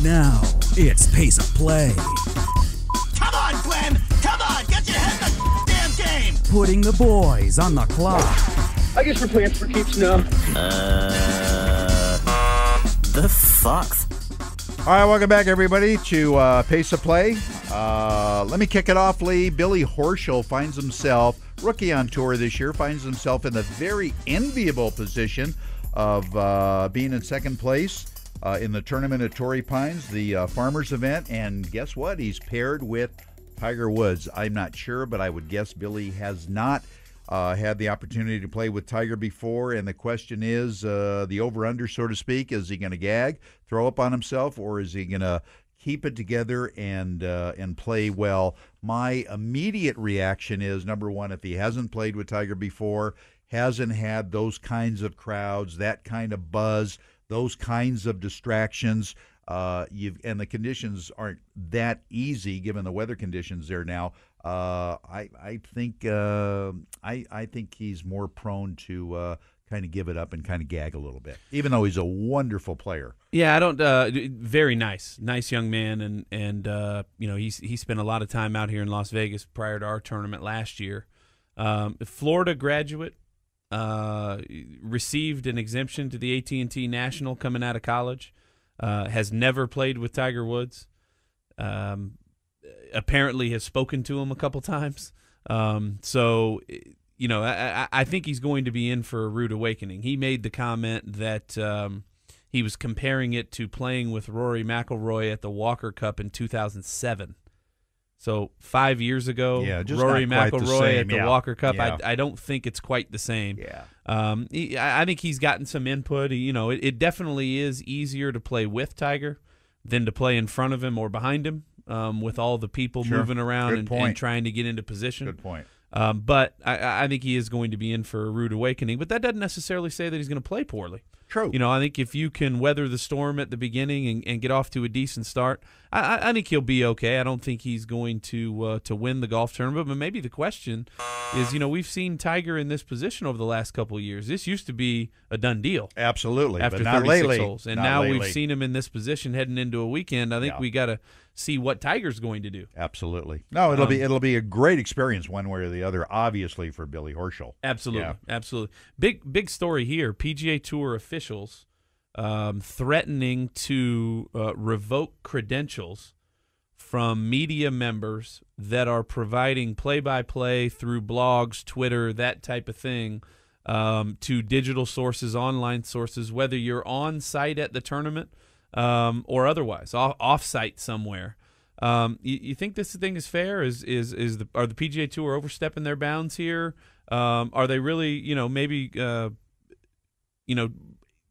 Now, it's Pace of Play. Come on, Glenn! Come on! Get your head in the damn game! Putting the boys on the clock. I guess we're playing for keeps now. The fuck? All right, welcome back, everybody, to Pace of Play. Let me kick it off, Lee. Billy Horschel finds himself, rookie on tour this year, finds himself in the very enviable position of being in second place in the tournament at Torrey Pines, the Farmers event. And guess what? He's paired with Tiger Woods. I'm not sure, but I would guess Billy has not had the opportunity to play with Tiger before, and the question is the over-under, so to speak. Is he going to gag, throw up on himself, or is he going to keep it together and play well? My immediate reaction is, number one, if he hasn't played with Tiger before, hasn't had those kinds of crowds, that kind of buzz, those kinds of distractions, and the conditions aren't that easy given the weather conditions there now. I think he's more prone to kind of give it up and kind of gag a little bit, even though he's a wonderful player. Yeah, I don't. Very nice young man, and you know, he spent a lot of time out here in Las Vegas prior to our tournament last year. Florida graduate, received an exemption to the AT&T National coming out of college. Has never played with Tiger Woods. Apparently has spoken to him a couple times. So, you know, I think he's going to be in for a rude awakening. He made the comment that he was comparing it to playing with Rory McIlroy at the Walker Cup in 2007. So 5 years ago, Rory McIlroy at the Walker Cup. Yeah. I don't think it's quite the same. Yeah. I think he's gotten some input. You know, it definitely is easier to play with Tiger than to play in front of him or behind him, with all the people moving around and trying to get into position. Good point. But I think he is going to be in for a rude awakening. But that doesn't necessarily say that he's going to play poorly. True. You know, I think if you can weather the storm at the beginning and get off to a decent start, I think he'll be okay. I don't think he's going to win the golf tournament. But maybe the question is, you know, we've seen Tiger in this position over the last couple of years. This used to be a done deal. Absolutely. After but not 36 lately. holes. And not now lately. we've seen him in this position heading into a weekend. I think we got to see what Tiger's going to do. Absolutely. No, it'll be a great experience one way or the other, obviously, for Billy Horschel. Absolutely. Absolutely. Big story here. PGA Tour officials threatening to revoke credentials from media members that are providing play-by-play through blogs, Twitter, that type of thing, to digital sources, online sources, whether you're on site at the tournament or otherwise, off-site somewhere. You think this thing is fair? Are the PGA Tour overstepping their bounds here? Are they really, you know, maybe, you know,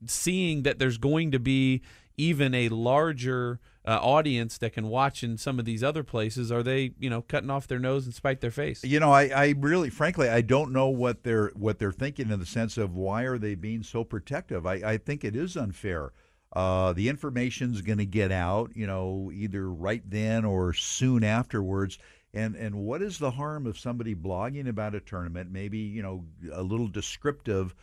seeing that there's going to be even a larger audience that can watch in some of these other places? Are they, you know, cutting off their nose and spite their face? You know, I really, frankly, I don't know what they're thinking in the sense of why are they being so protective. I think it is unfair. The information's going to get out, you know, either right then or soon afterwards. And what is the harm of somebody blogging about a tournament, maybe, you know, a little descriptive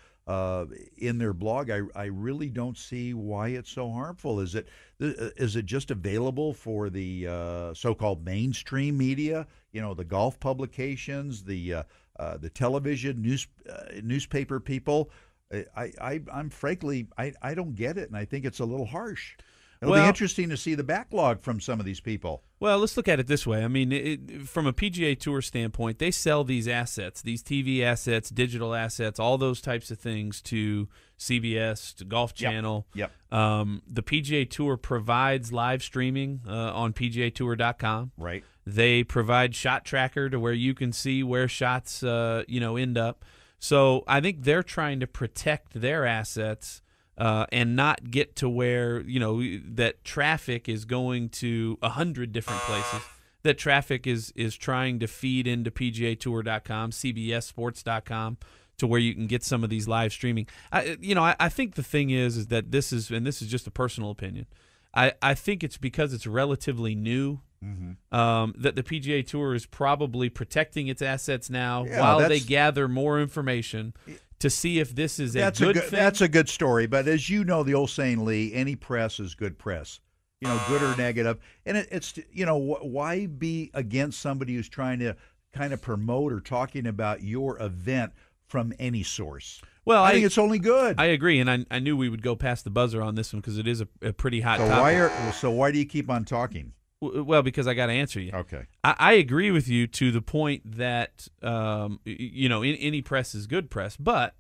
in their blog? I really don't see why it's so harmful. Is it just available for the so-called mainstream media? You know, the golf publications, the television, newspaper people. I'm frankly, I don't get it, and I think it's a little harsh. It'll be interesting to see the backlog from some of these people. Well, let's look at it this way. I mean, from a PGA Tour standpoint, they sell these assets, these TV assets, digital assets, all those types of things to CBS, to Golf Channel. Yep. The PGA Tour provides live streaming on PGAtour.com. Right. They provide Shot Tracker to where you can see where shots, end up. So I think they're trying to protect their assets and not get to where, you know, that traffic is going to 100 different places. That traffic is trying to feed into PGAtour.com, CBSSports.com, to where you can get some of these live streaming. I think the thing is that this is just a personal opinion, I think it's because it's relatively new. That the PGA Tour is probably protecting its assets now while they gather more information to see if this is a good thing. That's a good story. But as you know, the old saying, Lee, any press is good press. good or negative. And it's why be against somebody who's trying to kind of promote or talking about your event from any source? Well, I think it's only good. I agree, and I knew we would go past the buzzer on this one because it is a pretty hot topic. So why do you keep on talking? Well, because I got to answer you. Okay. I agree with you to the point that any press is good press, but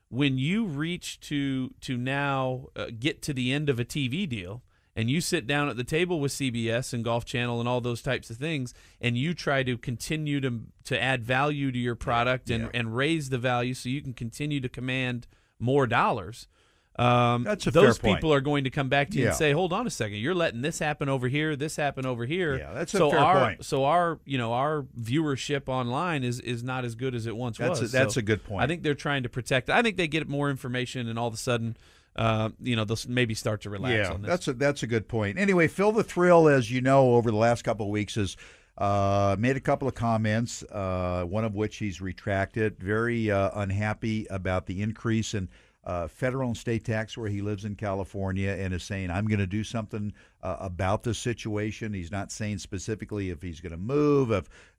when you reach to now get to the end of a TV deal, and you sit down at the table with CBS and Golf Channel and all those types of things, and you try to continue to add value to your product and raise the value so you can continue to command more dollars, that's a those fair people point. are going to come back to you and say, hold on a second, you're letting this happen over here, this happen over here. Yeah, that's a fair point. So our viewership online is not as good as it once was. That's a good point. I think they're trying to protect. I think they get more information, and all of a sudden, they'll maybe start to relax on this. That's a good point. Anyway, Phil the Thrill, as you know, over the last couple of weeks has made a couple of comments, one of which he's retracted. Very unhappy about the increase in federal and state tax where he lives in California, and is saying, I'm going to do something about this situation. He's not saying specifically if he's going to move,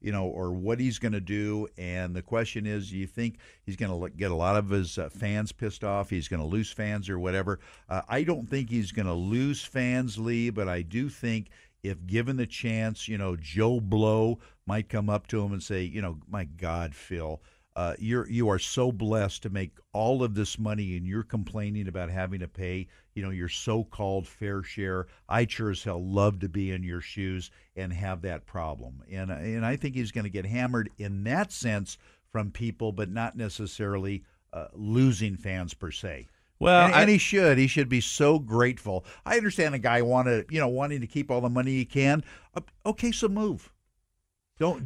or what he's going to do. And the question is, do you think he's going to get a lot of his fans pissed off? He's going to lose fans or whatever? I don't think he's going to lose fans, Lee, but I do think if given the chance, Joe Blow might come up to him and say, my God, Phil, you are so blessed to make all of this money, and you're complaining about having to pay, your so-called fair share. I'd sure as hell love to be in your shoes and have that problem. And I think he's going to get hammered in that sense from people, but not necessarily losing fans per se. Well, and he should. He should be so grateful. I understand a guy wanting to keep all the money he can. Okay, so move. Don't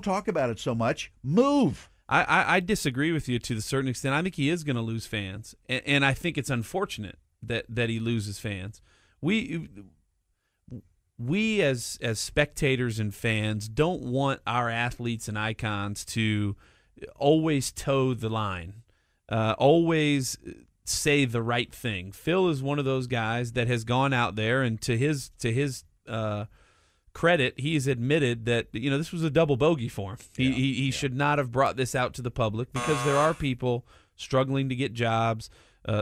talk about it so much. Move. I disagree with you to a certain extent. I think he is going to lose fans, and I think it's unfortunate that he loses fans. We as spectators and fans don't want our athletes and icons to always toe the line, always say the right thing. Phil is one of those guys that has gone out there, and to his credit, he's admitted that this was a double bogey for him. He should not have brought this out to the public, because there are people struggling to get jobs,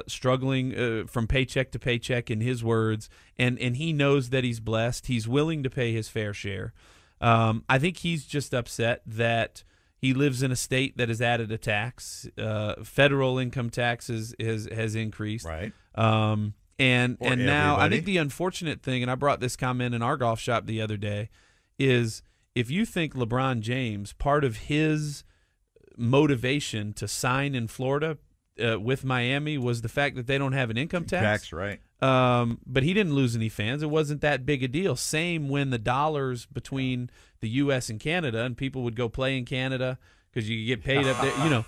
struggling from paycheck to paycheck, in his words, and he knows that he's blessed. He's willing to pay his fair share. I think he's just upset that he lives in a state that has added a tax. Federal income tax has increased. Right. And now everybody. I think the unfortunate thing, and I brought this comment in our golf shop the other day, is if you think LeBron James, part of his motivation to sign in Florida with Miami was the fact that they don't have an income tax. Right. But he didn't lose any fans. It wasn't that big a deal. Same when the dollars between the U.S. and Canada, and people would go play in Canada because you get paid up there,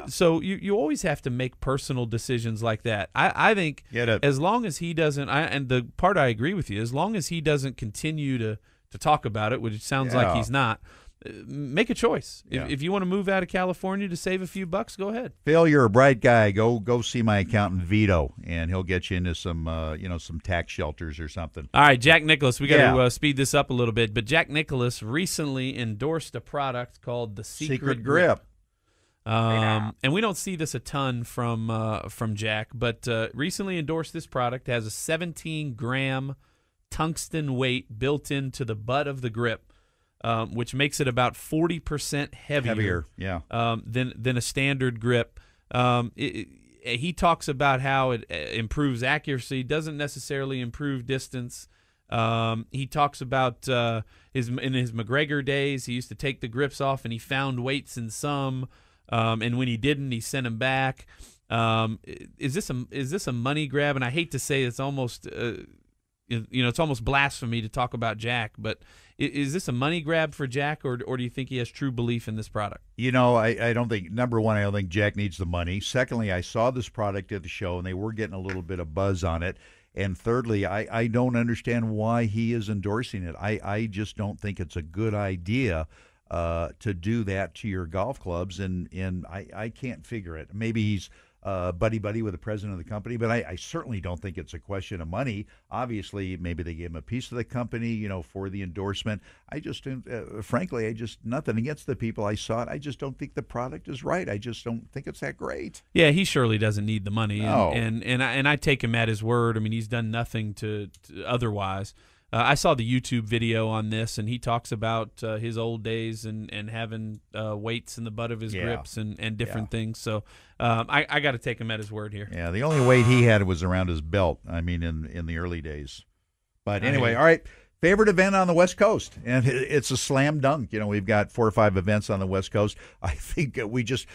so you always have to make personal decisions like that. I think as long as he doesn't, and the part I agree with you, as long as he doesn't continue to talk about it, which it sounds like he's not, make a choice. If you want to move out of California to save a few bucks, go ahead. Phil, you're a bright guy. Go see my accountant Vito, and he'll get you into some some tax shelters or something. All right, Jack Nicklaus. We got to speed this up a little bit, but Jack Nicklaus recently endorsed a product called the Secret Grip. And we don't see this a ton from Jack, but recently endorsed this product. It has a 17-gram tungsten weight built into the butt of the grip, which makes it about 40% heavier than a standard grip. He talks about how it improves accuracy, doesn't necessarily improve distance. He talks about in his McGregor days, he used to take the grips off and he found weights in some. And when he didn't, he sent him back. Is this a money grab? And I hate to say it's almost it's almost blasphemy to talk about Jack, but is this a money grab for Jack, or do you think he has true belief in this product? I don't think, number one, I don't think Jack needs the money. Secondly, I saw this product at the show, and they were getting a little bit of buzz on it. And thirdly, I don't understand why he is endorsing it. I just don't think it's a good idea to do that to your golf clubs, and I can't figure it. Maybe he's buddy-buddy with the president of the company, but I certainly don't think it's a question of money. Obviously, maybe they gave him a piece of the company, for the endorsement. I just, frankly, nothing against the people. I saw it. I just don't think the product is right. I just don't think it's that great. Yeah, he surely doesn't need the money, No. and I take him at his word. I mean, he's done nothing to otherwise. I saw the YouTube video on this, and he talks about his old days and having weights in the butt of his grips and different things. So I got to take him at his word here. Yeah, the only weight he had was around his belt. I mean, in the early days. But anyway, all right. Favorite event on the West Coast, and it's a slam dunk. We've got 4 or 5 events on the West Coast. I think we just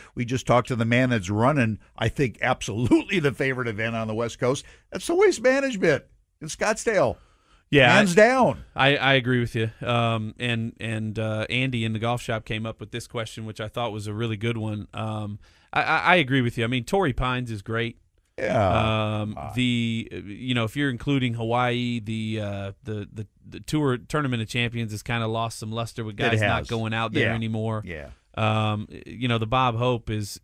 talked to the man that's running. I think absolutely the favorite event on the West Coast. That's the Waste Management in Scottsdale. Yeah, hands down. I agree with you. And Andy in the golf shop came up with this question, which I thought was a really good one. I agree with you. I mean, Torrey Pines is great. Yeah. If you're including Hawaii, the Tour Tournament of Champions has kind of lost some luster with guys not going out there anymore. Yeah. The Bob Hope is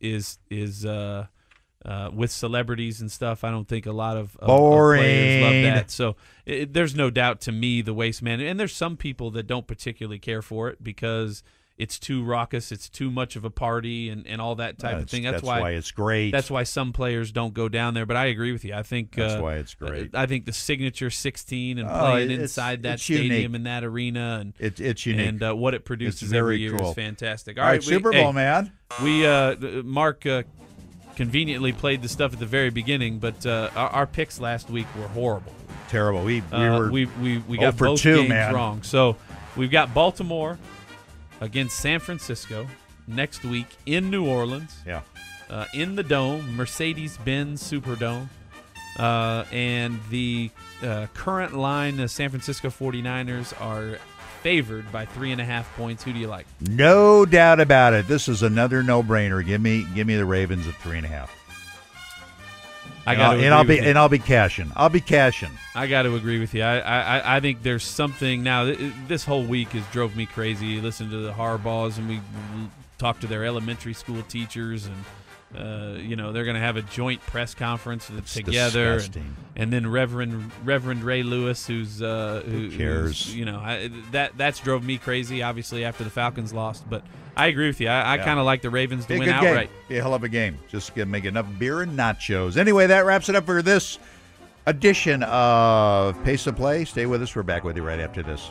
with celebrities and stuff. I don't think a lot of players love that. So there's no doubt to me the Waste Management, and there's some people that don't particularly care for it because it's too raucous, it's too much of a party, and all that type of thing. That's why it's great. That's why some players don't go down there. But I agree with you. I think that's why it's great. I think the Signature 16 and playing inside that stadium unique. in that arena and it's unique. And what it produces every year is fantastic. All right, Super Bowl, man. Mark conveniently played the stuff at the very beginning, but our picks last week were horrible. Terrible. We got both games wrong. So we've got Baltimore against San Francisco next week in New Orleans. Yeah. In the Dome, Mercedes-Benz Superdome. And the current line, the San Francisco 49ers are favored by 3.5 points. Who do you like? No doubt about it. This is another no-brainer. Give me the Ravens at 3.5. I'll be cashing. I got to agree with you. I think there's something now. This whole week has drove me crazy. Listen to the Harbaughs, and we talked to their elementary school teachers, and they're going to have a joint press conference together. And then Reverend Ray Lewis, who cares? That's drove me crazy. Obviously, after the Falcons lost, but I agree with you. I kind of like the Ravens to win outright. Be a hell of a game. Just gonna make enough beer and nachos. Anyway, that wraps it up for this edition of Pace of Play. Stay with us. We're back with you right after this.